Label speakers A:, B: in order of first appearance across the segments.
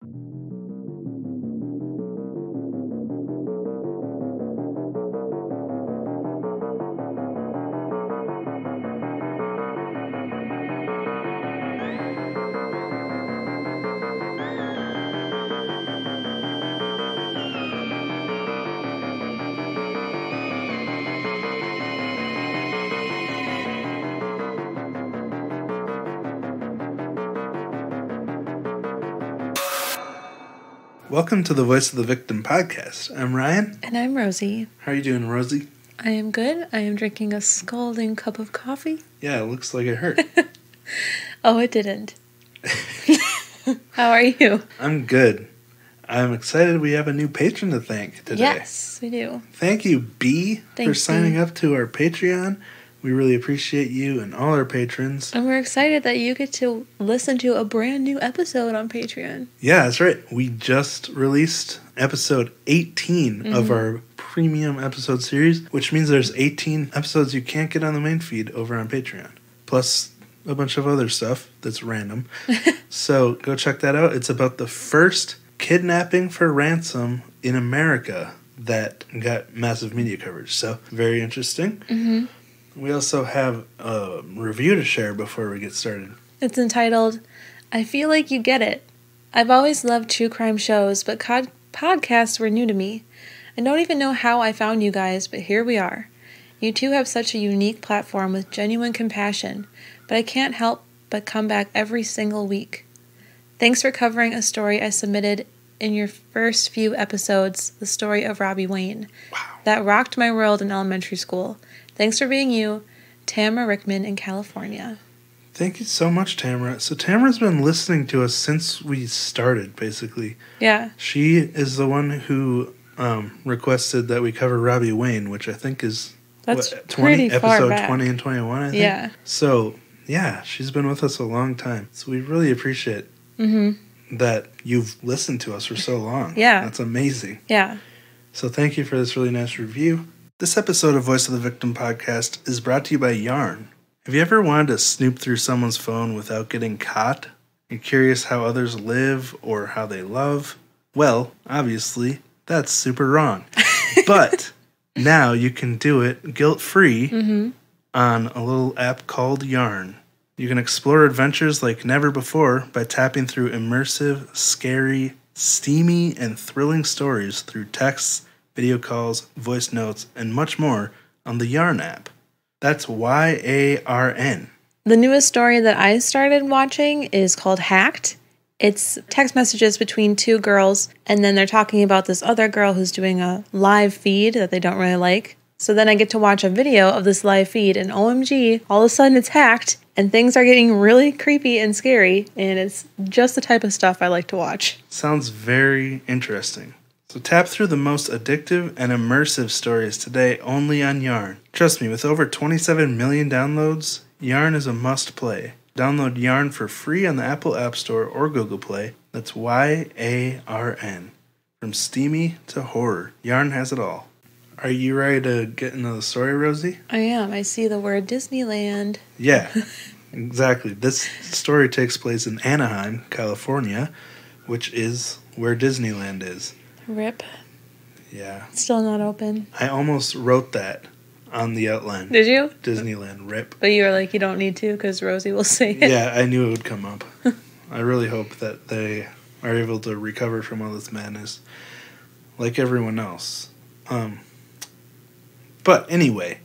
A: Welcome to the Voice of the Victim podcast. I'm Ryan.
B: And I'm Rosie.
A: How are you doing, Rosie?
B: I am good. I am drinking a scalding cup of coffee.
A: Yeah, it looks like it hurt.
B: Oh, it didn't. How are you?
A: I'm good. I'm excited we have a new patron to thank today.
B: Yes, we do.
A: Thank you, B, for signing up to our Patreon. We really appreciate you and all our patrons.
B: And we're excited that you get to listen to a brand new episode on Patreon.
A: Yeah, that's right. We just released episode 18 of our premium episode series, which means there's 18 episodes you can't get on the main feed over on Patreon. Plus a bunch of other stuff that's random. So go check that out. It's about the first kidnapping for ransom in America that got massive media coverage. So very interesting.
B: Mm-hmm.
A: We also have a review to share before we get started.
B: It's entitled, I Feel Like You Get It. I've always loved true crime shows, but podcasts were new to me. I don't even know how I found you guys, but here we are. You two have such a unique platform with genuine compassion, but I can't help but come back every single week. Thanks for covering a story I submitted in your first few episodes, the story of Robbie Wayne.
A: Wow.
B: That rocked my world in elementary school. Thanks for being you, Tamara Rickman in California.
A: Thank you so much, Tamara. So Tamara's been listening to us since we started, basically.
B: Yeah.
A: She is the one who requested that we cover Robbie Wayne, which I think is episode 20 and 21, I think.
B: Yeah.
A: So, yeah, she's been with us a long time. So we really appreciate that you've listened to us for so long.
B: Yeah.
A: That's amazing.
B: Yeah.
A: So thank you for this really nice review. This episode of Voice of the Victim podcast is brought to you by Yarn. Have you ever wanted to snoop through someone's phone without getting caught? You're curious how others live or how they love? Well, obviously, that's super wrong. But now you can do it guilt-free on a little app called Yarn. You can explore adventures like never before by tapping through immersive, scary, steamy, and thrilling stories through texts, video calls, voice notes, and much more on the Yarn app. That's YARN.
B: The newest story that I started watching is called Hacked. It's text messages between two girls, and then they're talking about this other girl who's doing a live feed that they don't really like. So then I get to watch a video of this live feed, and OMG, all of a sudden it's hacked, and things are getting really creepy and scary, and it's just the type of stuff I like to watch.
A: Sounds very interesting. So tap through the most addictive and immersive stories today only on Yarn. Trust me, with over 27 million downloads, Yarn is a must-play. Download Yarn for free on the Apple App Store or Google Play. That's YARN. From steamy to horror, Yarn has it all. Are you ready to get into the story, Rosie?
B: I am. I see the word Disneyland.
A: Yeah, exactly. This story takes place in Anaheim, California, which is where Disneyland is.
B: RIP.
A: Yeah.
B: Still not open.
A: I almost wrote that on the outline.
B: Did you?
A: Disneyland, RIP.
B: But you were like, you don't need to because Rosie will say it.
A: Yeah, I knew it would come up. I really hope that they are able to recover from all this madness like everyone else. But anyway,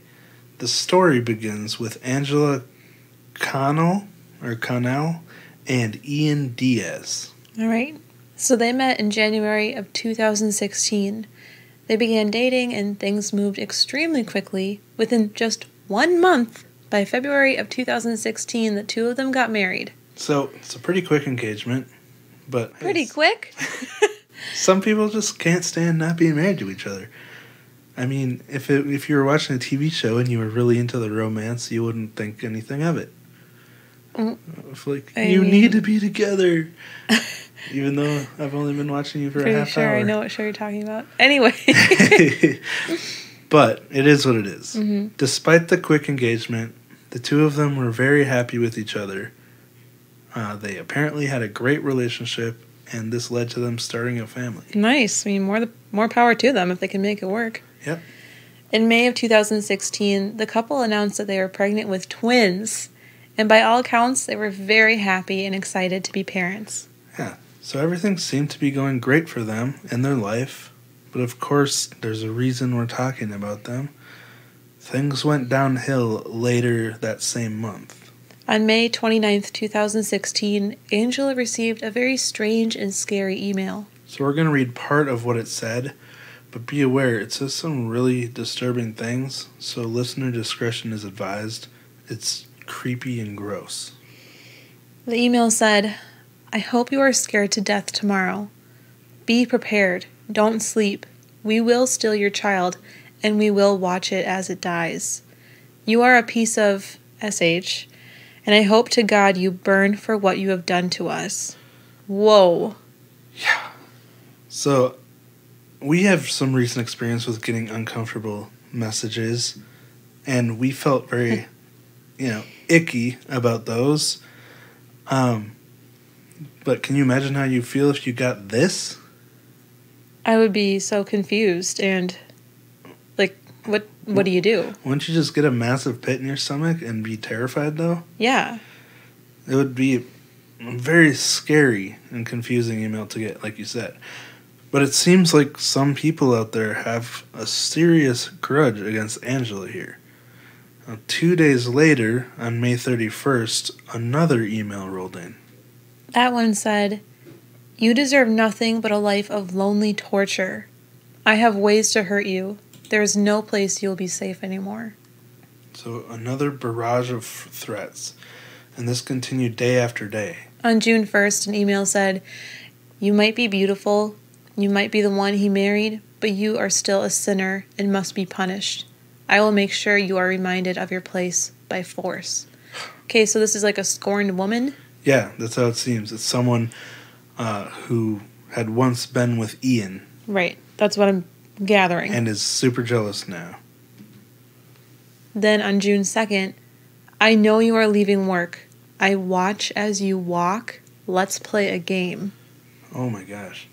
A: the story begins with Angela Connell and Ian Diaz.
B: All right. So they met in January of 2016. They began dating and things moved extremely quickly. Within just 1 month, by February of 2016, the two of them got married.
A: So it's a pretty quick engagement, but...
B: Pretty quick?
A: Some people just can't stand not being married to each other. I mean, if you were watching a TV show and you were really into the romance, you wouldn't think anything of it. You need to be together. Even though I've only been watching you for a half hour.
B: I know what show you're talking about. Anyway.
A: But it is what it is.
B: Mm-hmm.
A: Despite the quick engagement, the two of them were very happy with each other. They apparently had a great relationship, and this led to them starting a family.
B: Nice. I mean, more power to them if they can make it work.
A: Yep.
B: In May of 2016, the couple announced that they were pregnant with twins, and by all accounts, they were very happy and excited to be parents.
A: Yeah, so everything seemed to be going great for them in their life, but of course, there's a reason we're talking about them. Things went downhill later that same month.
B: On May 29th, 2016, Angela received a very strange and scary email.
A: So we're going to read part of what it said, but be aware, it says some really disturbing things, so listener discretion is advised. It's creepy and gross.
B: The email said, "I hope you are scared to death tomorrow. Be prepared. Don't sleep. We will steal your child, and we will watch it as it dies. You are a piece of SH, and I hope to God you burn for what you have done to us." Whoa.
A: Yeah. So, we have some recent experience with getting uncomfortable messages, and we felt very, icky about those. But can you imagine how you feel if you got this?
B: I would be so confused and, what do you do?
A: Wouldn't you just get a massive pit in your stomach and be terrified, though?
B: Yeah.
A: It would be a very scary and confusing email to get, like you said. But it seems like some people out there have a serious grudge against Angela here. Now, 2 days later, on May 31st, another email rolled in.
B: That one said, "You deserve nothing but a life of lonely torture. I have ways to hurt you. There is no place you will be safe anymore."
A: So another barrage of threats. And this continued day after day.
B: On June 1st, an email said, "You might be beautiful. You might be the one he married, but you are still a sinner and must be punished. I will make sure you are reminded of your place by force." Okay, so this is like a scorned woman?
A: Yeah, that's how it seems. It's someone who had once been with Ian.
B: Right, that's what I'm gathering.
A: And is super jealous now.
B: Then on June 2nd, "I know you are leaving work. I watch as you walk. Let's play a game."
A: Oh my gosh.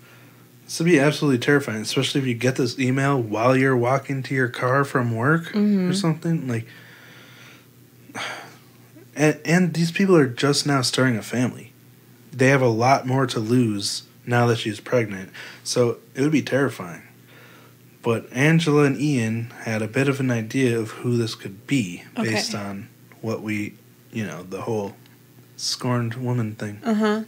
A: This would be absolutely terrifying, especially if you get this email while you're walking to your car from work or something. Like, and these people are just now starting a family. They have a lot more to lose now that she's pregnant, so it would be terrifying. But Angela and Ian had a bit of an idea of who this could be based on what we, the whole scorned woman thing.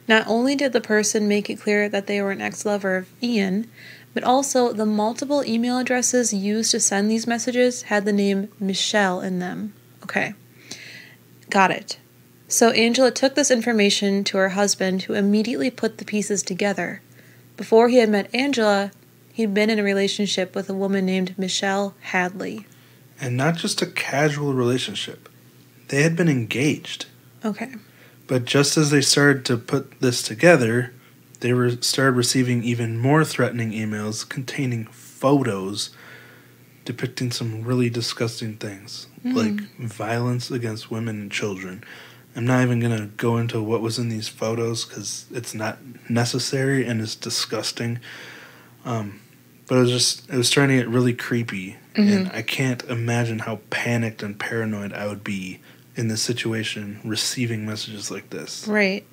B: Not only did the person make it clear that they were an ex-lover of Ian, but also the multiple email addresses used to send these messages had the name Michelle in them. Okay. Got it. So Angela took this information to her husband, who immediately put the pieces together. Before he had met Angela, he'd been in a relationship with a woman named Michelle Hadley.
A: And not just a casual relationship. They had been engaged.
B: Okay.
A: But just as they started to put this together, they started receiving even more threatening emails containing photos depicting some really disgusting things, like violence against women and children. I'm not even going to go into what was in these photos because it's not necessary and it's disgusting. But it was starting to get really creepy, and I can't imagine how panicked and paranoid I would be in this situation receiving messages like this.
B: Right.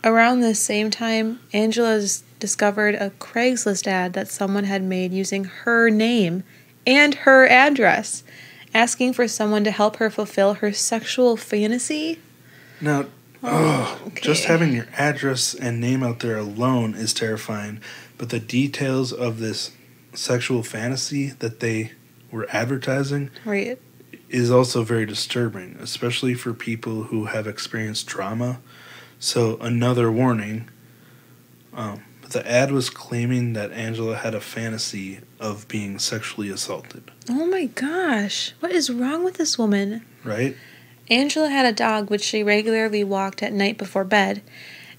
B: Around this same time, Angela discovered a Craigslist ad that someone had made using her name and her address, asking for someone to help her fulfill her sexual fantasy.
A: Now, just having your address and name out there alone is terrifying, but the details of this sexual fantasy that they were advertising is also very disturbing, especially for people who have experienced trauma. So, another warning, the ad was claiming that Angela had a fantasy of being sexually assaulted.
B: Oh my gosh, what is wrong with this woman?
A: Right?
B: Angela had a dog which she regularly walked at night before bed,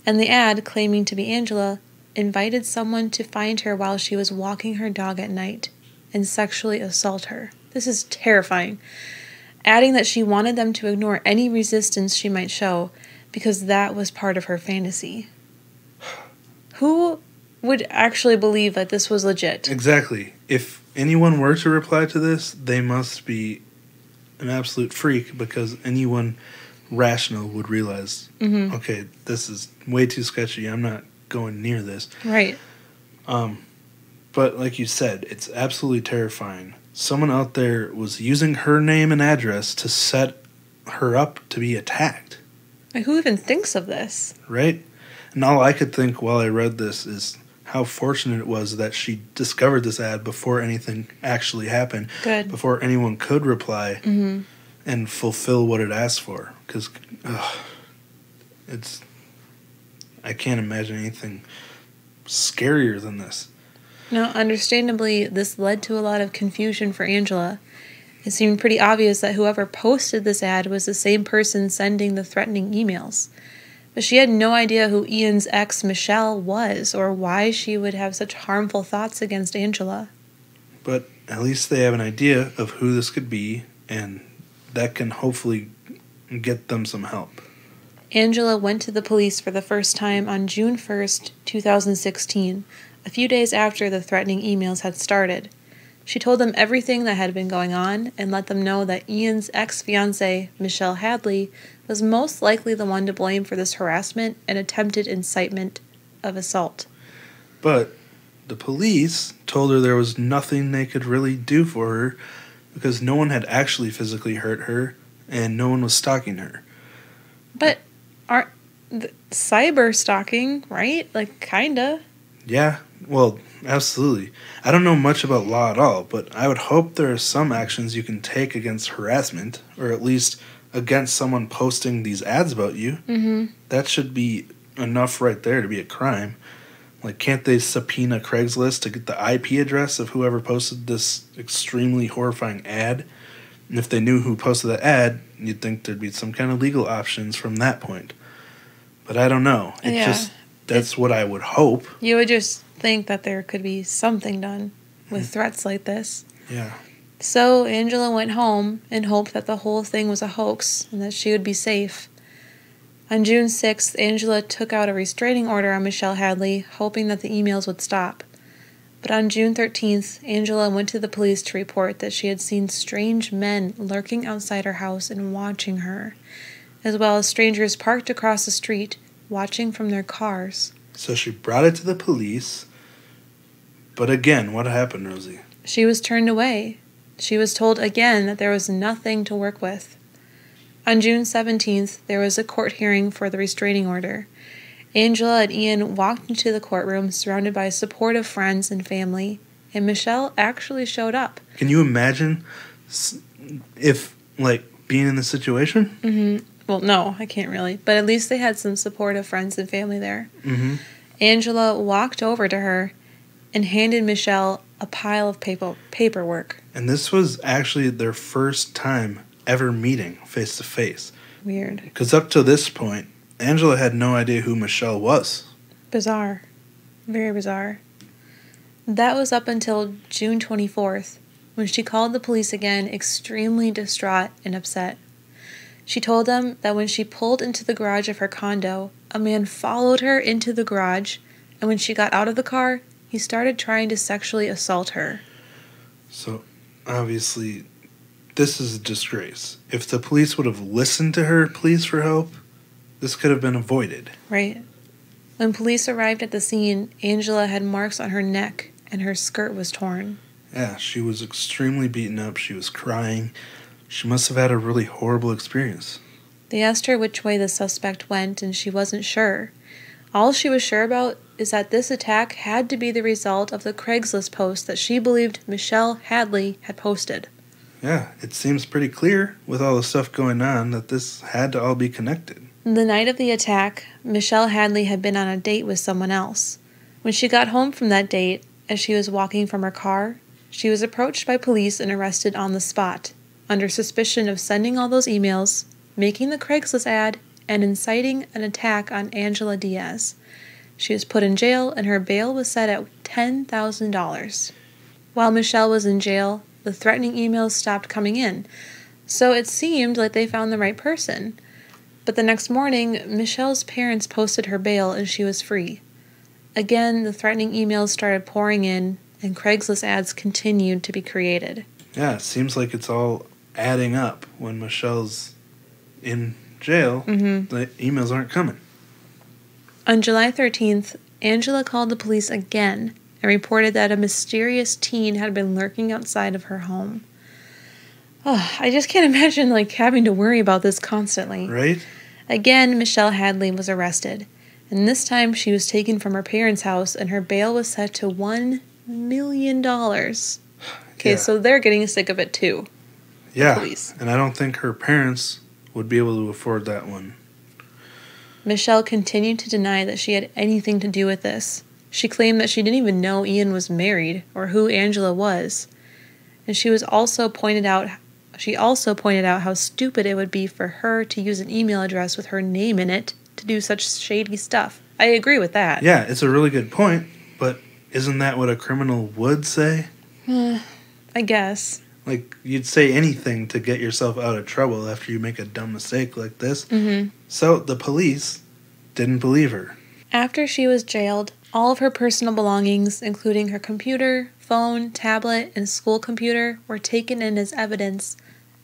B: and the ad, claiming to be Angela, invited someone to find her while she was walking her dog at night and sexually assault her. This is terrifying. Adding that she wanted them to ignore any resistance she might show because that was part of her fantasy. Who would actually believe that this was legit?
A: Exactly. If anyone were to reply to this, they must be an absolute freak, because anyone rational would realize, okay, this is way too sketchy. I'm not going near this.
B: Right.
A: But like you said, it's absolutely terrifying. Someone out there was using her name and address to set her up to be attacked.
B: Like, who even thinks of this?
A: Right? And all I could think while I read this is how fortunate it was that she discovered this ad before anything actually happened.
B: Good.
A: Before anyone could reply and fulfill what it asked for. Because I can't imagine anything scarier than this.
B: Now, understandably, this led to a lot of confusion for Angela. It seemed pretty obvious that whoever posted this ad was the same person sending the threatening emails. But she had no idea who Ian's ex, Michelle, was, or why she would have such harmful thoughts against Angela.
A: But at least they have an idea of who this could be, and that can hopefully get them some help.
B: Angela went to the police for the first time on June 1st, 2016, a few days after the threatening emails had started. She told them everything that had been going on and let them know that Ian's ex-fiancée, Michelle Hadley, was most likely the one to blame for this harassment and attempted incitement of assault.
A: But the police told her there was nothing they could really do for her because no one had actually physically hurt her and no one was stalking her.
B: But cyber stalking, right? Like, kinda.
A: Yeah, well, absolutely. I don't know much about law at all, but I would hope there are some actions you can take against harassment, or at least against someone posting these ads about you. Mm-hmm. That should be enough right there to be a crime. Like, can't they subpoena Craigslist to get the IP address of whoever posted this extremely horrifying ad? And if they knew who posted the ad, you'd think there'd be some kind of legal options from that point. But I don't know. That's what I would hope.
B: You would just think that there could be something done with threats like this.
A: Yeah.
B: So Angela went home in hope that the whole thing was a hoax and that she would be safe. On June 6th, Angela took out a restraining order on Michelle Hadley, hoping that the emails would stop. But on June 13th, Angela went to the police to report that she had seen strange men lurking outside her house and watching her, as well as strangers parked across the street, watching from their cars.
A: So she brought it to the police. But again, what happened, Rosie?
B: She was turned away. She was told again that there was nothing to work with. On June 17th, there was a court hearing for the restraining order. Angela and Ian walked into the courtroom surrounded by supportive friends and family, and Michelle actually showed up.
A: Can you imagine if, being in this situation?
B: Mm-hmm. Well, no, I can't really. But at least they had some supportive friends and family there.
A: Mm-hmm.
B: Angela walked over to her and handed Michelle a pile of paperwork.
A: And this was actually their first time ever meeting face to face.
B: Weird.
A: Because up to this point, Angela had no idea who Michelle was.
B: Bizarre. Very bizarre. That was up until June 24th, when she called the police again, extremely distraught and upset. She told them that when she pulled into the garage of her condo, a man followed her into the garage, and when she got out of the car, he started trying to sexually assault her. So,
A: obviously, this is a disgrace. If the police would have listened to her pleas for help, this could have been avoided.
B: Right. When police arrived at the scene, Angela had marks on her neck, and her skirt was torn.
A: Yeah, she was extremely beaten up. She was crying. She must have had a really horrible experience.
B: They asked her which way the suspect went, and she wasn't sure. All she was sure about is that this attack had to be the result of the Craigslist post that she believed Michelle Hadley had posted.
A: Yeah, it seems pretty clear with all the stuff going on that this had to all be connected.
B: The night of the attack, Michelle Hadley had been on a date with someone else. When she got home from that date, as she was walking from her car, she was approached by police and arrested on the spot, under suspicion of sending all those emails, making the Craigslist ad, and inciting an attack on Angela Diaz. She was put in jail, and her bail was set at $10,000. While Michelle was in jail, the threatening emails stopped coming in, so it seemed like they found the right person. But the next morning, Michelle's parents posted her bail, and she was free. Again, the threatening emails started pouring in, and Craigslist ads continued to be created.
A: Yeah, it seems like it's all adding up. When Michelle's in jail, the emails aren't coming.
B: On July 13th, Angela called the police again and reported that a mysterious teen had been lurking outside of her home. Oh, I just can't imagine having to worry about this constantly.
A: Right?
B: Again, Michelle Hadley was arrested, and this time she was taken from her parents' house and her bail was set to $1 million. Okay,
A: Yeah.
B: so they're getting sick of it too.
A: Yeah,
B: Police.
A: and I don't think her parents would be able to afford that one.
B: Michelle continued to deny that she had anything to do with this. She claimed that she didn't even know Ian was married or who Angela was. And she also pointed out how stupid it would be for her to use an email address with her name in it to do such shady stuff. I agree with that.
A: Yeah, it's a really good point, but isn't that what a criminal would say?
B: I guess.
A: You'd say anything to get yourself out of trouble after you make a dumb mistake like this.
B: Mm-hmm.
A: So the police didn't believe her.
B: After she was jailed, all of her personal belongings, including her computer, phone, tablet, and school computer, were taken in as evidence,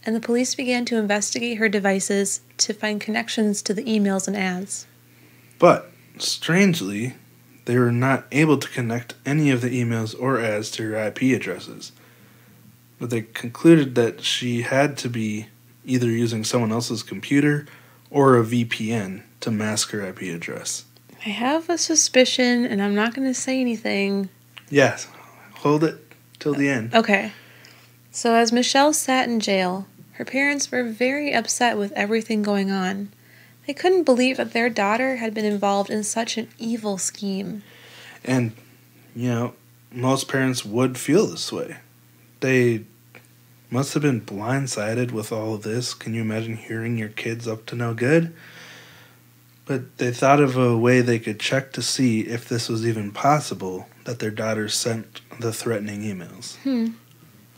B: and the police began to investigate her devices to find connections to the emails and ads.
A: But, strangely, they were not able to connect any of the emails or ads to her IP addresses. But they concluded that she had to be either using someone else's computer or a VPN to mask her IP address.
B: I have a suspicion, and I'm not going to say anything.
A: Yes, hold it till the end.
B: Okay. So as Michelle sat in jail, her parents were very upset with everything going on. They couldn't believe that their daughter had been involved in such an evil scheme.
A: And, most parents would feel this way. They must have been blindsided with all of this. Can you imagine hearing your kids up to no good? But they thought of a way they could check to see if this was even possible, that their daughter sent the threatening emails.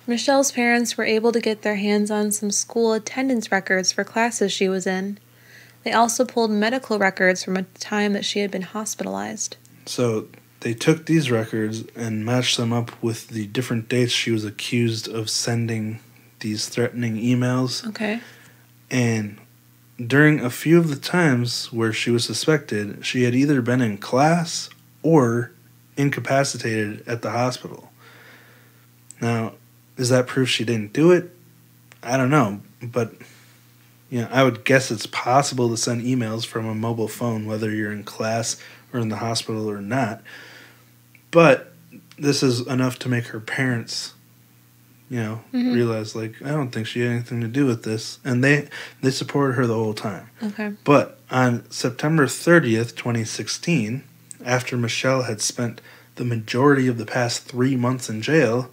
B: Michelle's parents were able to get their hands on some school attendance records for classes she was in. They also pulled medical records from a time that she had been hospitalized.
A: So they took these records and matched them up with the different dates she was accused of sending these threatening emails.
B: Okay.
A: And during a few of the times where she was suspected, she had either been in class or incapacitated at the hospital. Now, is that proof she didn't do it? I don't know, but I would guess it's possible to send emails from a mobile phone, whether you're in class or in the hospital or not. But this is enough to make her parents, realize, I don't think she had anything to do with this. And they supported her the whole time.
B: Okay.
A: But on September 30th, 2016, after Michelle had spent the majority of the past 3 months in jail,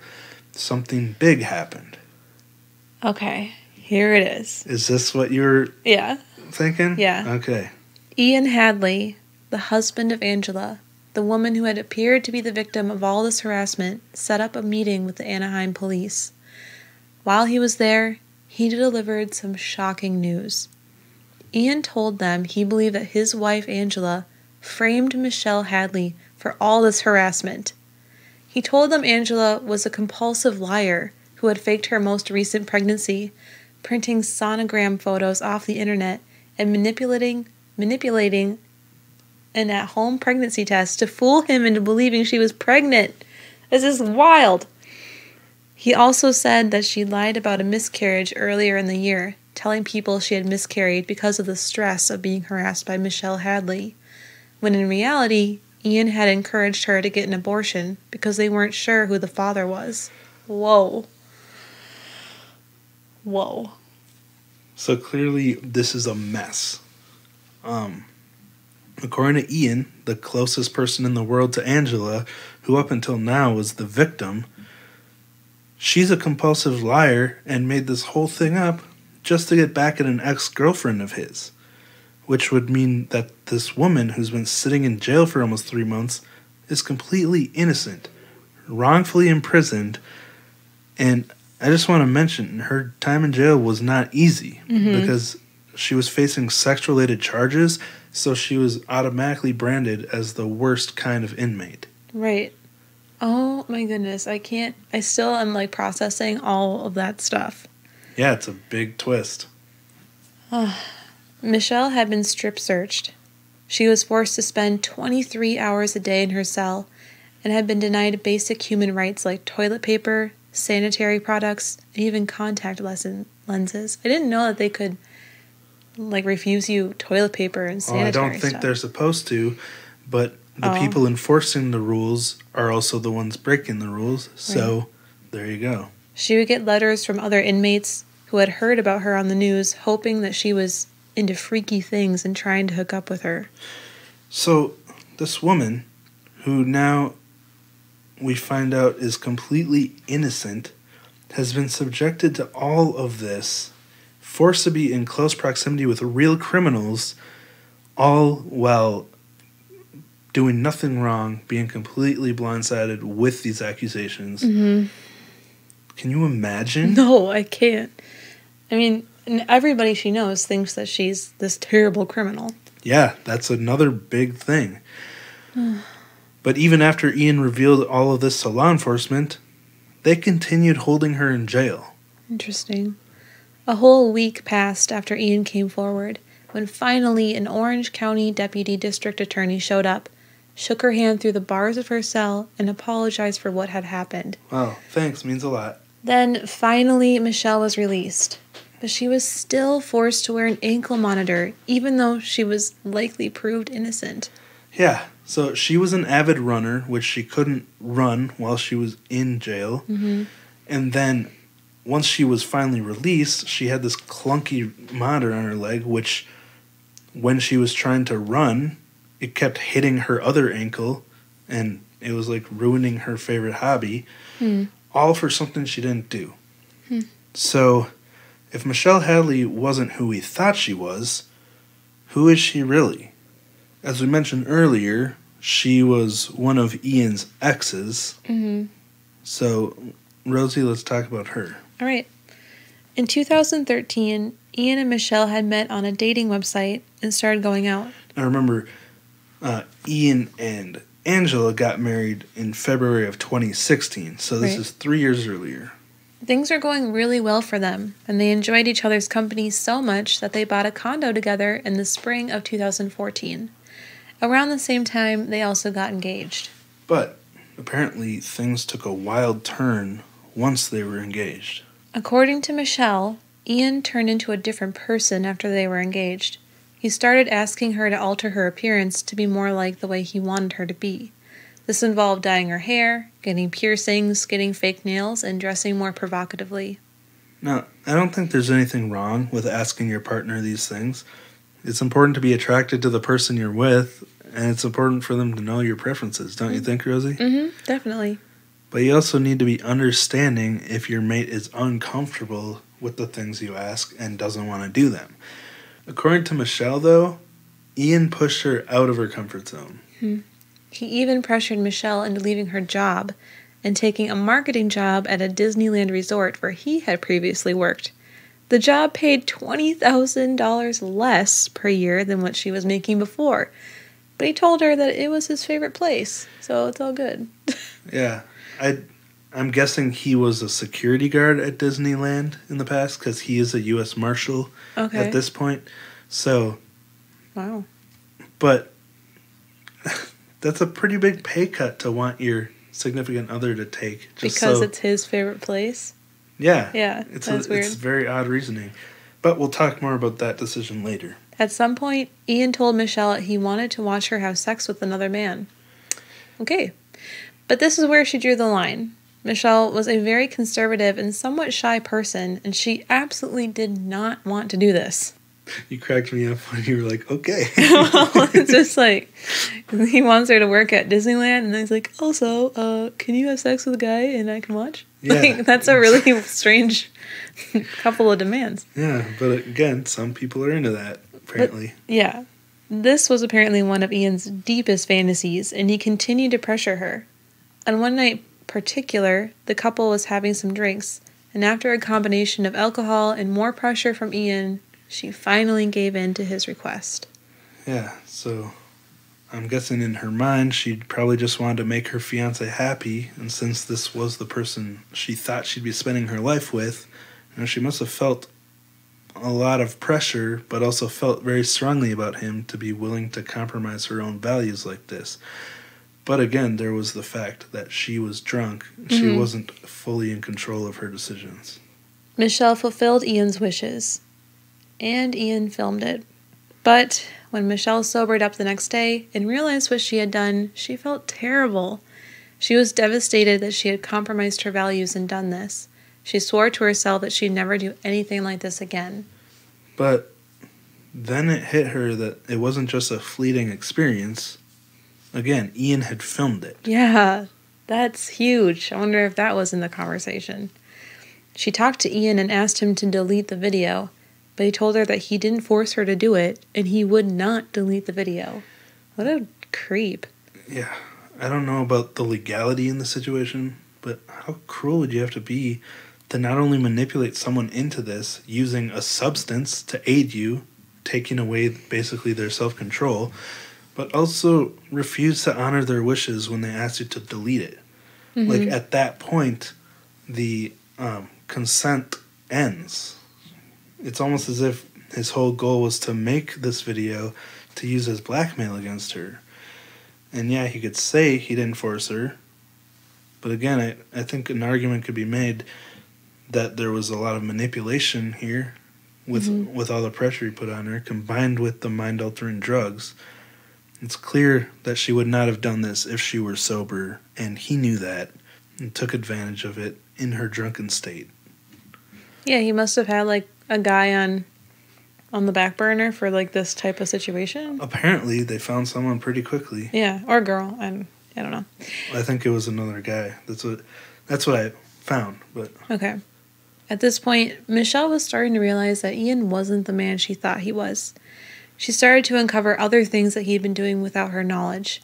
A: something big happened.
B: Okay. Here it is.
A: Is this what you were thinking?
B: Yeah.
A: Okay.
B: Ian Hadley, the husband of Angela, the woman who had appeared to be the victim of all this harassment, set up a meeting with the Anaheim police. While he was there, he delivered some shocking news. Ian told them he believed that his wife, Angela, framed Michelle Hadley for all this harassment. He told them Angela was a compulsive liar who had faked her most recent pregnancy, printing sonogram photos off the internet and manipulating an at-home pregnancy test to fool him into believing she was pregnant. This is wild. He also said that she lied about a miscarriage earlier in the year, telling people she had miscarried because of the stress of being harassed by Michelle Hadley, when in reality, Ian had encouraged her to get an abortion because they weren't sure who the father was. Whoa.
A: So clearly this is a mess. According to Ian, the closest person in the world to Angela, who up until now was the victim, she's a compulsive liar and made this whole thing up just to get back at an ex-girlfriend of his, which would mean that this woman who's been sitting in jail for almost 3 months is completely innocent, wrongfully imprisoned, and I just want to mention her time in jail was not easy because she was facing sex-related charges, so she was automatically branded as the worst kind of inmate.
B: Right. Oh my goodness, I still am like processing all of that stuff.
A: Yeah, it's a big twist.
B: Michelle had been strip searched. She was forced to spend 23 hours a day in her cell and had been denied basic human rights like toilet paper, sanitary products, and even contact lenses. I didn't know that they could like refuse you toilet paper and sanitary
A: I don't think
B: stuff.
A: they're supposed to, but the people enforcing the rules are also the ones breaking the rules, so there you go.
B: She would get letters from other inmates who had heard about her on the news, hoping that she was into freaky things and trying to hook up with her.
A: So this woman, who now we find out is completely innocent, has been subjected to all of this, forced to be in close proximity with real criminals, all while doing nothing wrong, being completely blindsided with these accusations.
B: Mm-hmm.
A: Can you imagine?
B: No, I can't. I mean, everybody she knows thinks that she's this terrible criminal.
A: Yeah, that's another big thing. But even after Ian revealed all of this to law enforcement, they continued holding her in jail.
B: Interesting. A whole week passed after Ian came forward, when finally an Orange County Deputy District Attorney showed up, shook her hand through the bars of her cell, and apologized for what had happened.
A: Wow, thanks, means a lot.
B: Then, finally, Michelle was released. But she was still forced to wear an ankle monitor, even though she was likely proved innocent.
A: Yeah, so she was an avid runner, which she couldn't run while she was in jail.
B: Mm-hmm.
A: And then, once she was finally released, she had this clunky monitor on her leg, which, when she was trying to run, it kept hitting her other ankle, and it was like ruining her favorite hobby, all for something she didn't do. So, if Michelle Hadley wasn't who we thought she was, who is she really? As we mentioned earlier, she was one of Ian's exes.
B: Mm-hmm.
A: So, Rosie, let's talk about her.
B: All right. In 2013, Ian and Michelle had met on a dating website and started going out.
A: Now remember, Ian and Angela got married in February of 2016, so this is 3 years earlier.
B: Things were going really well for them, and they enjoyed each other's company so much that they bought a condo together in the spring of 2014. Around the same time, they also got engaged.
A: But apparently things took a wild turn once they were engaged.
B: According to Michelle, Ian turned into a different person after they were engaged. He started asking her to alter her appearance to be more like the way he wanted her to be. This involved dyeing her hair, getting piercings, getting fake nails, and dressing more provocatively.
A: Now, I don't think there's anything wrong with asking your partner these things. It's important to be attracted to the person you're with, and it's important for them to know your preferences, don't you think, Rosie?
B: Mm-hmm, definitely.
A: But you also need to be understanding if your mate is uncomfortable with the things you ask and doesn't want to do them. According to Michelle, though, Ian pushed her out of her comfort zone.
B: He even pressured Michelle into leaving her job and taking a marketing job at a Disneyland resort where he had previously worked. The job paid $20,000 less per year than what she was making before, but he told her that it was his favorite place, so it's all good.
A: Yeah, I'm guessing he was a security guard at Disneyland in the past because he is a U.S. Marshal at this point. So,
B: wow.
A: But that's a pretty big pay cut to want your significant other to take.
B: Because it's his favorite place?
A: Yeah.
B: Yeah, that's weird.
A: It's very odd reasoning. But we'll talk more about that decision later.
B: At some point, Ian told Michelle that he wanted to watch her have sex with another man. Okay. But this is where she drew the line. Michelle was a very conservative and somewhat shy person, and she absolutely did not want to do this.
A: You cracked me up when you were like, okay.
B: Well, it's just like, he wants her to work at Disneyland, and then he's like, also, can you have sex with a guy and I can watch?
A: Yeah.
B: Like, that's a really strange couple of demands.
A: Yeah, but again, some people are into that, apparently.
B: But, yeah. This was apparently one of Ian's deepest fantasies, and he continued to pressure her. On one night particular, the couple was having some drinks, and after a combination of alcohol and more pressure from Ian, she finally gave in to his request.
A: Yeah, so I'm guessing in her mind she probably just wanted to make her fiancé happy, and since this was the person she thought she'd be spending her life with, she must have felt a lot of pressure, but also felt very strongly about him to be willing to compromise her own values like this. But again, there was the fact that she was drunk. She wasn't fully in control of her decisions.
B: Michelle fulfilled Ian's wishes, and Ian filmed it. But when Michelle sobered up the next day and realized what she had done, she felt terrible. She was devastated that she had compromised her values and done this. She swore to herself that she'd never do anything like this again.
A: But then it hit her that it wasn't just a fleeting experience. Again, Ian had filmed it.
B: Yeah, that's huge. I wonder if that was in the conversation. She talked to Ian and asked him to delete the video, but he told her that he didn't force her to do it, and he would not delete the video. What a creep.
A: Yeah, I don't know about the legality in the situation, but how cruel would you have to be to not only manipulate someone into this using a substance to aid you, taking away basically their self-control, but also refuse to honor their wishes when they ask you to delete it. Like, at that point, the consent ends. It's almost as if his whole goal was to make this video to use as blackmail against her. And yeah, he could say he didn't force her, but again, I think an argument could be made that there was a lot of manipulation here with all the pressure he put on her, combined with the mind-altering drugs. It's clear that she would not have done this if she were sober, and he knew that and took advantage of it in her drunken state.
B: Yeah, he must have had, like, a guy on the back burner for, like, this type of situation.
A: Apparently, they found someone pretty quickly.
B: Yeah, or a girl. I don't know.
A: I think it was another guy. That's what I found. But
B: okay. At this point, Michelle was starting to realize that Ian wasn't the man she thought he was. She started to uncover other things that he'd been doing without her knowledge.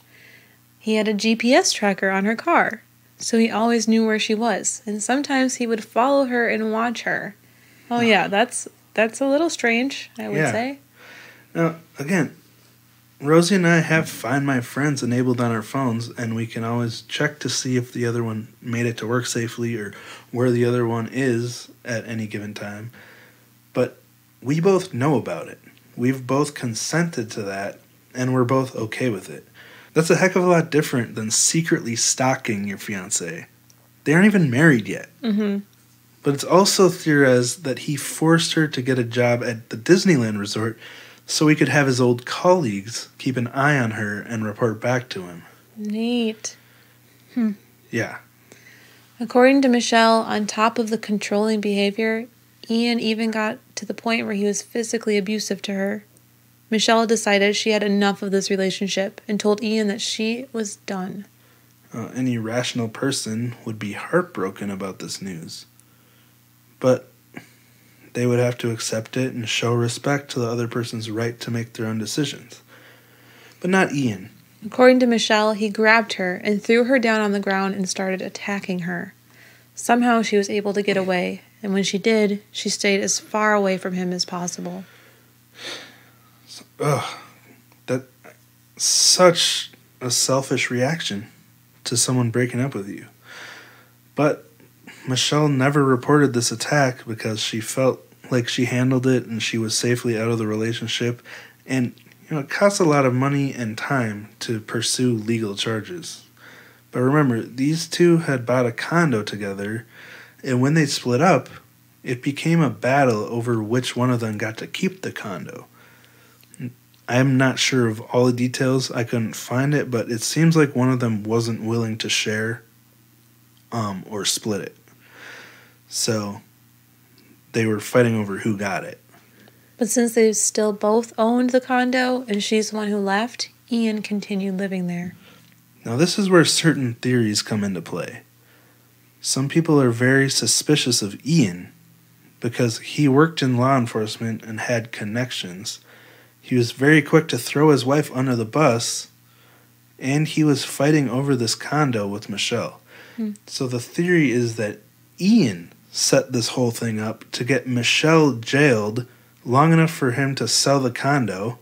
B: He had a GPS tracker on her car, so he always knew where she was, and sometimes he would follow her and watch her. Oh yeah, that's a little strange, I would say.
A: Now, again, Rosie and I have Find My Friends enabled on our phones, and we can always check to see if the other one made it to work safely or where the other one is at any given time. But we both know about it. We've both consented to that, and we're both okay with it. That's a heck of a lot different than secretly stalking your fiancé. They aren't even married yet. But it's also theorized that he forced her to get a job at the Disneyland resort so he could have his old colleagues keep an eye on her and report back to him.
B: Neat.
A: Yeah.
B: According to Michelle, on top of the controlling behavior, Ian even got to the point where he was physically abusive to her. Michelle decided she had enough of this relationship and told Ian that she was done.
A: Any rational person would be heartbroken about this news. But they would have to accept it and show respect to the other person's right to make their own decisions. But not Ian.
B: According to Michelle, he grabbed her and threw her down on the ground and started attacking her. Somehow she was able to get away, and when she did, she stayed as far away from him as possible.
A: That's such a selfish reaction to someone breaking up with you. But Michelle never reported this attack because she felt like she handled it and she was safely out of the relationship. And, it costs a lot of money and time to pursue legal charges. But remember, these two had bought a condo together, and when they split up, it became a battle over which one of them got to keep the condo. I'm not sure of all the details. I couldn't find it, but it seems like one of them wasn't willing to share or split it. So they were fighting over who got it.
B: But since they still both owned the condo and she's the one who left, Ian continued living there.
A: Now this is where certain theories come into play. Some people are very suspicious of Ian because he worked in law enforcement and had connections. He was very quick to throw his wife under the bus, and he was fighting over this condo with Michelle. So the theory is that Ian set this whole thing up to get Michelle jailed, long enough for him to sell the condo,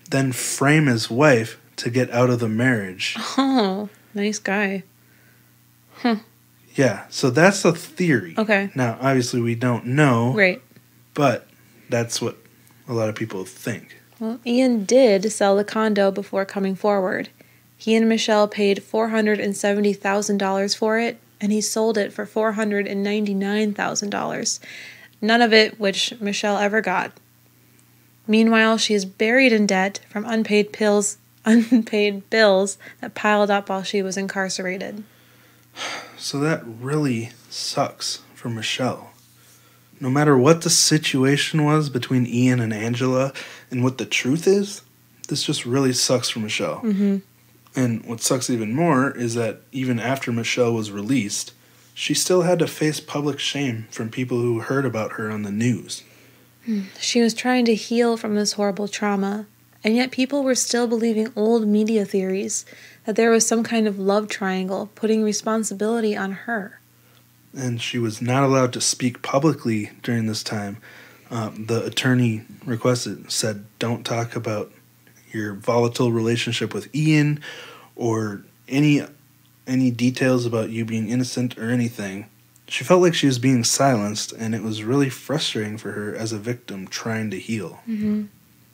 A: then frame his wife to get out of the marriage.
B: Oh, nice guy. Huh.
A: Yeah, so that's the theory.
B: Okay.
A: Now, obviously, we don't know.
B: Right.
A: But that's what a lot of people think.
B: Well, Ian did sell the condo before coming forward. He and Michelle paid $470,000 for it, and he sold it for $499,000. None of it which Michelle ever got. Meanwhile, she is buried in debt from unpaid bills that piled up while she was incarcerated.
A: So that really sucks for Michelle. No matter what the situation was between Ian and Angela and what the truth is, this just really sucks for Michelle.
B: Mm-hmm.
A: And what sucks even more is that even after Michelle was released, she still had to face public shame from people who heard about her on the news.
B: She was trying to heal from this horrible trauma, and yet people were still believing old media theories that there was some kind of love triangle putting responsibility on her.
A: And she was not allowed to speak publicly during this time. The attorney said, don't talk about your volatile relationship with Ian or any details about you being innocent or anything. She felt like she was being silenced, and it was really frustrating for her as a victim trying to heal.
B: Mm-hmm.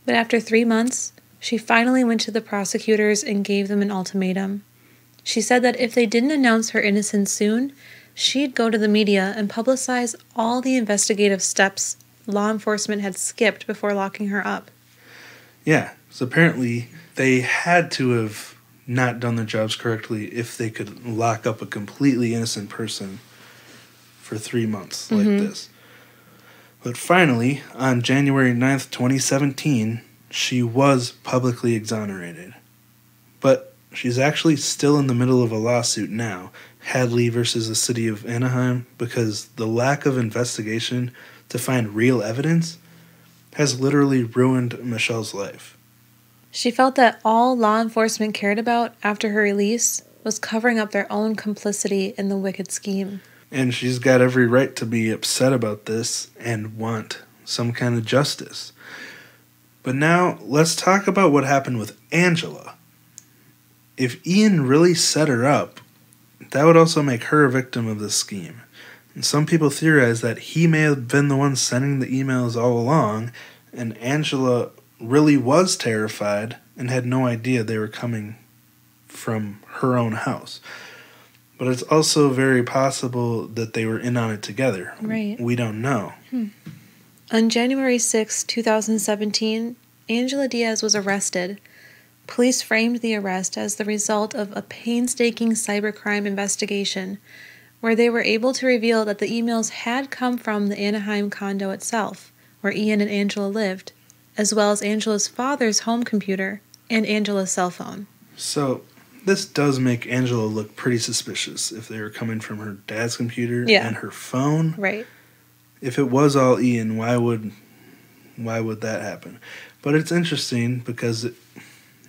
B: But after 3 months, she finally went to the prosecutors and gave them an ultimatum. She said that if they didn't announce her innocence soon, she'd go to the media and publicize all the investigative steps law enforcement had skipped before locking her up.
A: Yeah, so apparently they had to have not done their jobs correctly if they could lock up a completely innocent person for 3 months like this. But finally, on January 9th, 2017, she was publicly exonerated. But she's actually still in the middle of a lawsuit now, Hadley versus the city of Anaheim, because the lack of investigation to find real evidence has literally ruined Michelle's life.
B: She felt that all law enforcement cared about after her release was covering up their own complicity in the wicked scheme.
A: And she's got every right to be upset about this and want some kind of justice. But now, let's talk about what happened with Angela. If Ian really set her up, that would also make her a victim of this scheme. And some people theorize that he may have been the one sending the emails all along, and Angela really was terrified and had no idea they were coming from her own house. But it's also very possible that they were in on it together.
B: Right.
A: We don't know.
B: On January 6, 2017, Angela Diaz was arrested. Police framed the arrest as the result of a painstaking cybercrime investigation, where they were able to reveal that the emails had come from the Anaheim condo itself, where Ian and Angela lived, as well as Angela's father's home computer and Angela's cell phone.
A: So, this does make Angela look pretty suspicious if they were coming from her dad's computer and her phone.
B: Right.
A: If it was all Ian, why would that happen? But it's interesting because it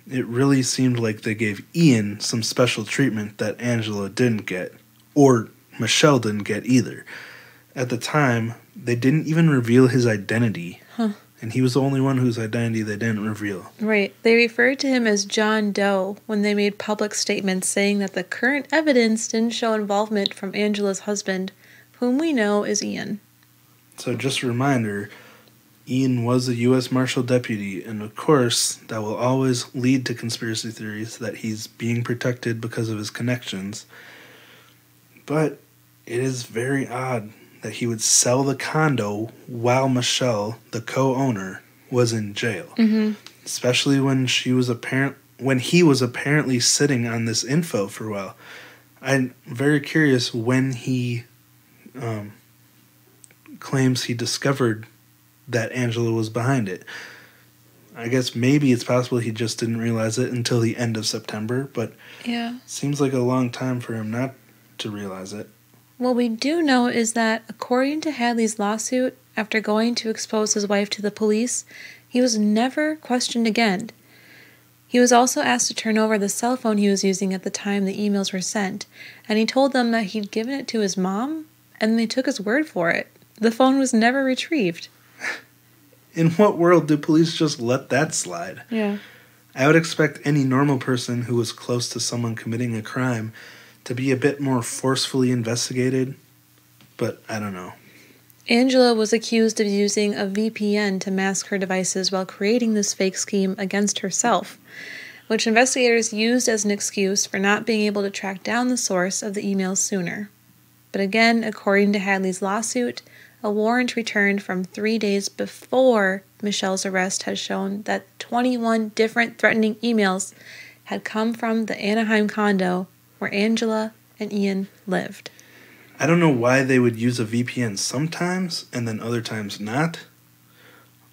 A: really seemed like they gave Ian some special treatment that Angela didn't get, or Michelle didn't get either. At the time, they didn't even reveal his identity. And he was the only one whose identity they didn't reveal.
B: Right. They referred to him as John Doe when they made public statements saying that the current evidence didn't show involvement from Angela's husband, whom we know is Ian.
A: So just a reminder, Ian was a U.S. Marshal deputy, and of course, that will always lead to conspiracy theories that he's being protected because of his connections. But it is very odd that he would sell the condo while Michelle, the co-owner, was in jail. Especially when he was apparently sitting on this info for a while. I'm very curious when he claims he discovered that Angela was behind it. I guess maybe it's possible he just didn't realize it until the end of September, but
B: yeah,
A: seems like a long time for him not to realize it.
B: What we do know is that, according to Hadley's lawsuit, after going to expose his wife to the police, he was never questioned again. He was also asked to turn over the cell phone he was using at the time the emails were sent, and he told them that he'd given it to his mom, and they took his word for it. The phone was never retrieved.
A: In what world do police just let that slide?
B: Yeah.
A: I would expect any normal person who was close to someone committing a crime to be a bit more forcefully investigated, but I don't know.
B: Angela was accused of using a VPN to mask her devices while creating this fake scheme against herself, which investigators used as an excuse for not being able to track down the source of the emails sooner. But again, according to Hadley's lawsuit, a warrant returned from 3 days before Michelle's arrest has shown that 21 different threatening emails had come from the Anaheim condo where Angela and Ian lived.
A: I don't know why they would use a VPN sometimes and then other times not.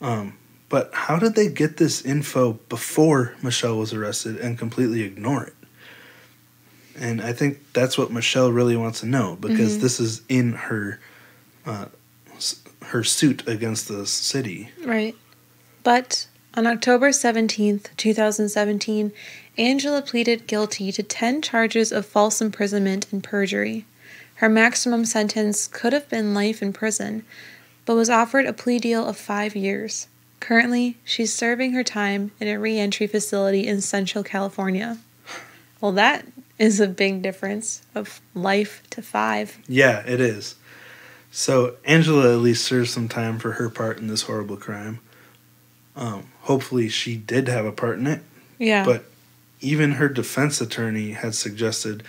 A: But how did they get this info before Michelle was arrested and completely ignore it? And I think that's what Michelle really wants to know, because this is in her suit against the city.
B: Right. But on October 17th, 2017, Angela pleaded guilty to 10 charges of false imprisonment and perjury. Her maximum sentence could have been life in prison, but was offered a plea deal of 5 years. Currently, she's serving her time in a re-entry facility in Central California. Well, that is a big difference of life to 5.
A: Yeah, it is. So Angela at least serves some time for her part in this horrible crime. Hopefully she did have a part in it.
B: Yeah.
A: But even her defense attorney had suggested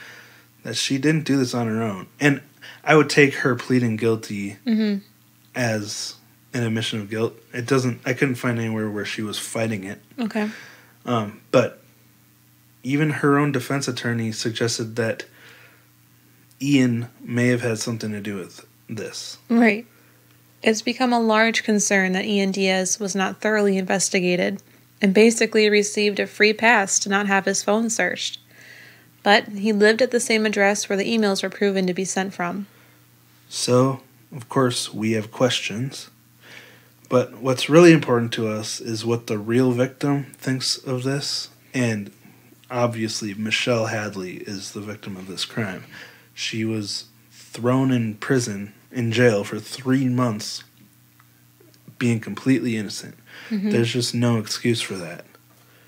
A: that she didn't do this on her own. And I would take her pleading guilty as an admission of guilt. I couldn't find anywhere where she was fighting it.
B: Okay.
A: But even her own defense attorney suggested that Ian may have had something to do with this.
B: Right. It's become a large concern that Ian Diaz was not thoroughly investigated and basically received a free pass to not have his phone searched. But he lived at the same address where the emails were proven to be sent from.
A: So, of course, we have questions. But what's really important to us is what the real victim thinks of this. And obviously, Michelle Hadley is the victim of this crime. She was thrown in jail for 3 months, being completely innocent. There's just no excuse for that.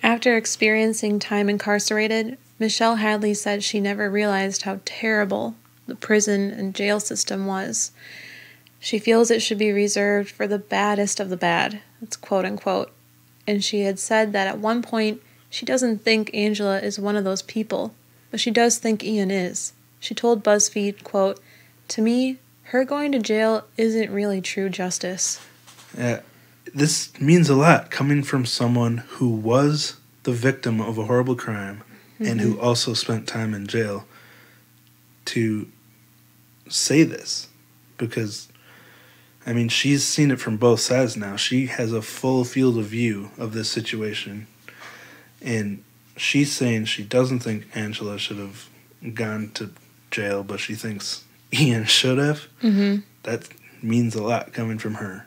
B: After experiencing time incarcerated, Michelle Hadley said she never realized how terrible the prison and jail system was. She feels it should be reserved for the baddest of the bad. That's quote unquote. And she had said that at one point she doesn't think Angela is one of those people, but she does think Ian is. She told BuzzFeed, quote, "To me, her going to jail isn't really true justice."
A: Yeah, this means a lot coming from someone who was the victim of a horrible crime and who also spent time in jail to say this. Because, I mean, she's seen it from both sides now. She has a full field of view of this situation. And she's saying she doesn't think Angela should have gone to jail, but she thinks Ian should have. That means a lot coming from her.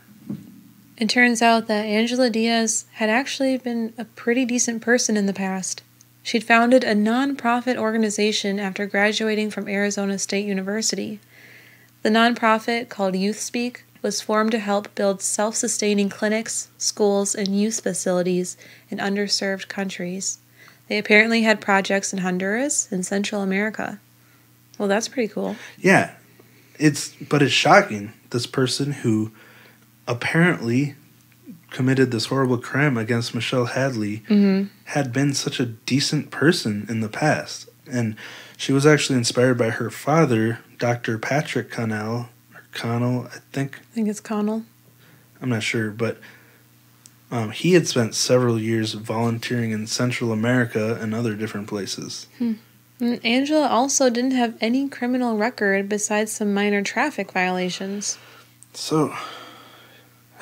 B: It turns out that Angela Diaz had actually been a pretty decent person in the past. She'd founded a non-profit organization after graduating from Arizona State University. The non-profit, called Youth Speak, was formed to help build self-sustaining clinics, schools, and youth facilities in underserved countries. They apparently had projects in Honduras and Central America. Well, that's pretty cool.
A: Yeah, but it's shocking. This person who apparently committed this horrible crime against Michelle Hadley had been such a decent person in the past. And she was actually inspired by her father, Dr. Patrick Connell, I think.
B: I think it's Connell.
A: I'm not sure, but he had spent several years volunteering in Central America and other different places.
B: And Angela also didn't have any criminal record besides some minor traffic violations.
A: So,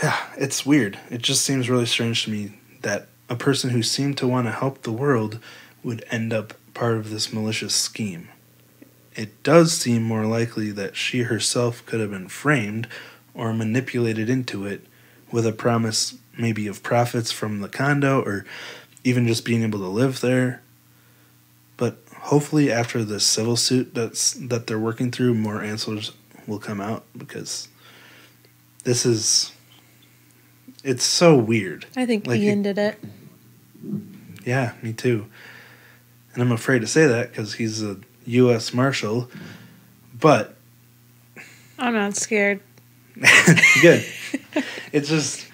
A: yeah, it's weird. It just seems really strange to me that a person who seemed to want to help the world would end up part of this malicious scheme. It does seem more likely that she herself could have been framed or manipulated into it with a promise maybe of profits from the condo or even just being able to live there. But hopefully after this civil suit that they're working through, more answers will come out, because this is It's so weird.
B: I think Ian did it.
A: Yeah, me too. And I'm afraid to say that because he's a U.S. Marshal, but...
B: I'm not scared.
A: Good. It's just...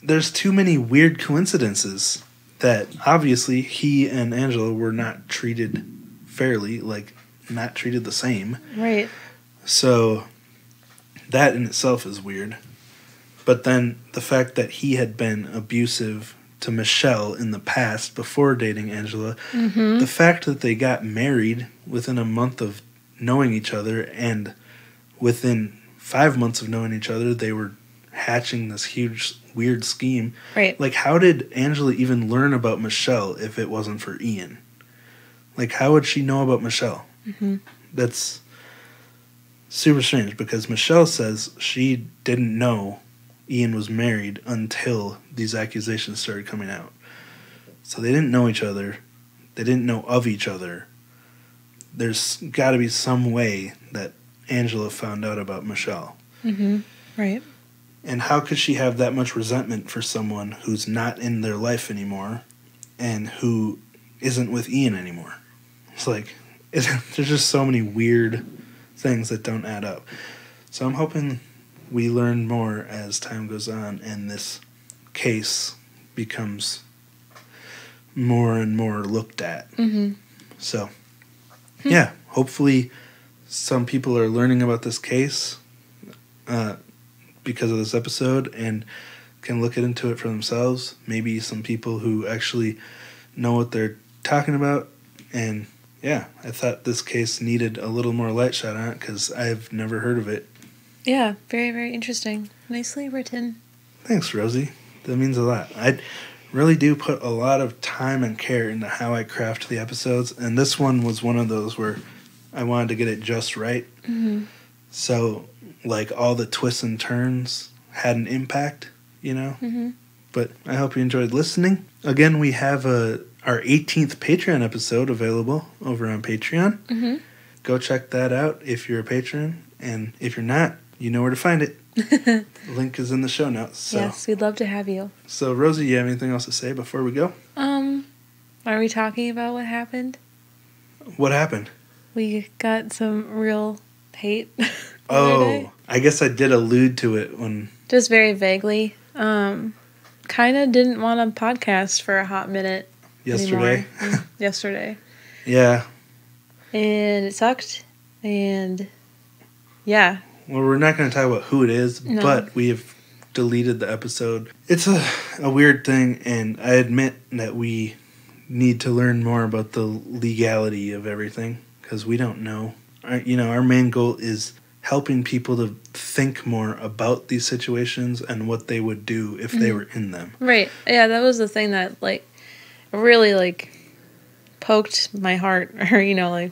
A: There's too many weird coincidences that obviously he and Angela were not treated fairly, like not treated the same.
B: Right.
A: So that in itself is weird. But then the fact that he had been abusive to Michelle in the past before dating Angela, the fact that they got married within a month of knowing each other, and within 5 months of knowing each other, they were hatching this huge weird scheme.
B: Right.
A: Like, how did Angela even learn about Michelle if it wasn't for Ian? Like, how would she know about Michelle? That's super strange, because Michelle says she didn't know Ian was married until these accusations started coming out. So they didn't know each other. They didn't know of each other. There's got to be some way that Angela found out about Michelle.
B: Right.
A: And how could she have that much resentment for someone who's not in their life anymore and who isn't with Ian anymore? It's like, there's just so many weird things that don't add up. So I'm hoping we learn more as time goes on and this case becomes more and more looked at. So, yeah, hopefully some people are learning about this case because of this episode and can look into it for themselves. Maybe some people who actually know what they're talking about. And yeah, I thought this case needed a little more light shot on it because I've never heard of it.
B: Yeah, very, very interesting. Nicely written.
A: Thanks, Rosie. That means a lot. I really do put a lot of time and care into how I craft the episodes, and this one was one of those where I wanted to get it just right. So, like, all the twists and turns had an impact, you know? But I hope you enjoyed listening. Again, we have our 18th Patreon episode available over on Patreon. Go check that out if you're a patron, and if you're not, you know where to find it. The link is in the show notes. So.
B: Yes, we'd love to have you.
A: So, Rosie, you have anything else to say before we go?
B: Are we talking about what happened?
A: What happened?
B: We got some real hate.
A: Oh, I guess I did allude to it when...
B: Just very vaguely. Kind of didn't want a podcast for a hot minute.
A: Yesterday?
B: Yesterday.
A: Yeah.
B: And it sucked. And... yeah.
A: Well, we're not going to talk about who it is, but we have deleted the episode. It's a weird thing, and I admit that we need to learn more about the legality of everything, because we don't know. Our main goal is helping people to think more about these situations and what they would do if they were in them. Right.
B: Yeah, that was the thing that, really, poked my heart, or,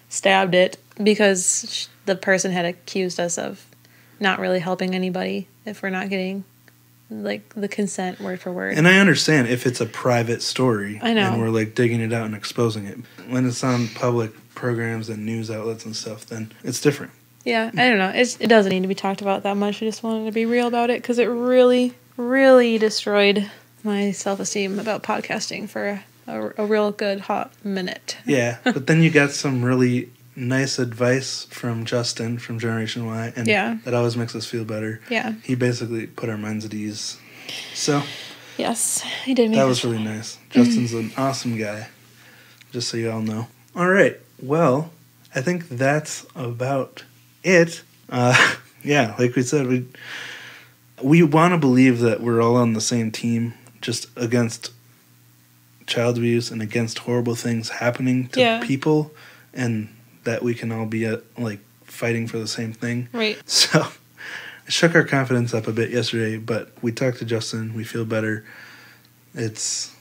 B: stabbed it, because the person had accused us of not really helping anybody if we're not getting, the consent word for word.
A: And I understand if it's a private story.
B: I know.
A: And we're, digging it out and exposing it. When it's on public programs and news outlets and stuff, then it's different.
B: Yeah, I don't know. It doesn't need to be talked about that much. I just wanted to be real about it because it really, really destroyed my self-esteem about podcasting for a real good hot minute.
A: Yeah, but then you got some really nice advice from Justin from Generation Y, and that always makes us feel better.
B: Yeah.
A: He basically put our minds at ease. So,
B: yes, he did.
A: That was really nice. Justin's an awesome guy, just so you all know. All right, well, I think that's about it. Yeah, like we said, we want to believe that we're all on the same team, just against child abuse and against horrible things happening to people, and that we can all be fighting for the same thing.
B: Right.
A: So it shook our confidence up a bit yesterday, but we talked to Justin. We feel better. It's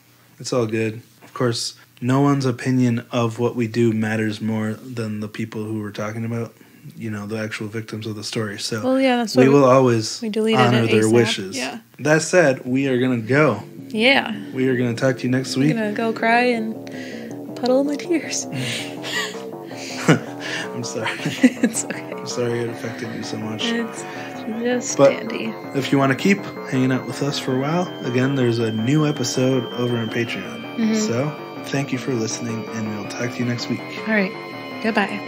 A: all good. Of course, no one's opinion of what we do matters more than the people who we're talking about. The actual victims of the story. So
B: that's
A: we will always honor their wishes.
B: Yeah.
A: That said, we are going to go.
B: Yeah.
A: We are going to talk to you next week.
B: I'm going to go cry and puddle my tears.
A: I'm sorry.
B: It's okay.
A: I'm sorry it affected you so much.
B: Just
A: But
B: dandy.
A: if you want to keep hanging out with us for a while, again, there's a new episode over on Patreon.
B: Mhm.
A: So, thank you for listening, and we'll talk to you next week.
B: All right. Goodbye.